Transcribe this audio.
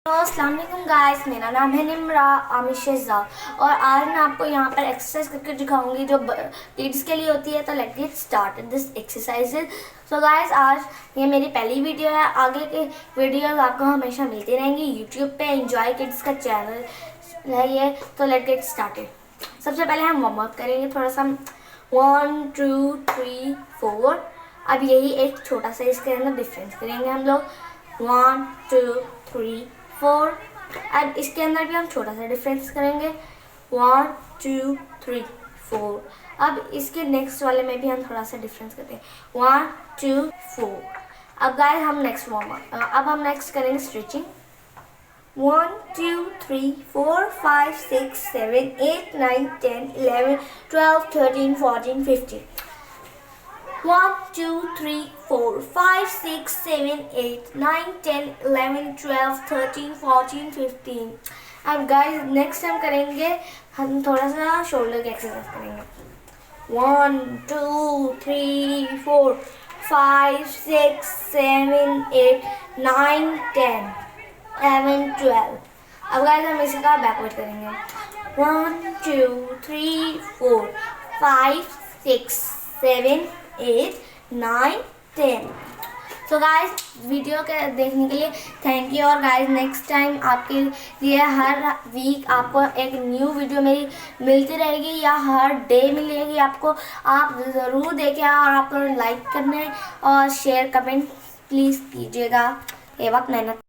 अस्सलाम वालेकुम गाइस, मेरा नाम है निम्रा आमिशेज़ा और आज मैं आपको यहाँ पर एक्सरसाइज करके दिखाऊंगी जो किड्स के लिए होती है। तो let's get started this exercises. So guys, आज ये मेरी पहली वीडियो है। आगे के वीडियोस आपको हमेशा मिलती रहेंगी यूट्यूब पे। एंजॉय किड्स का चैनल है ये। तो लेट्स गेट स्टार्टेड। सबसे पहले हम वार्म अप करेंगे थोड़ा सा। 1 2 3 4। अब यही एक छोटा सा इसके अंदर डिफरेंस करेंगे हम लोग। 1 2 3 4। अब इसके अंदर भी हम छोटा सा डिफरेंस करेंगे। 1 2 3 4। अब इसके नेक्स्ट वाले में भी हम थोड़ा सा डिफरेंस करते हैं। 1 2 4। अब गाइस हम नेक्स्ट करेंगे स्ट्रेचिंग। 1 2 3 4 5 6 7 8 9 10 11 12 13 14 15। 1 2 3 4 5 6 7 8 9 10 11 12 13 14 15। अब गाइस नेक्स्ट हम थोड़ा सा शोल्डर की एक्सरसाइज करेंगे। 1 2 3 4 5 6 7 8 9 10 11 12। अब गाइस हम इसका बैकवर्ड करेंगे। 1 2 3 4 5 6 7 8 9 10। तो गाइस वीडियो के देखने के लिए थैंक यू। और गाइस नेक्स्ट टाइम आपके लिए हर वीक आपको एक न्यू वीडियो मेरी मिलती रहेगी या हर डे मिलेगी आपको। आप ज़रूर देखें और आपको लाइक करने और शेयर कमेंट प्लीज़ कीजिएगा। ये वक्त मेहनत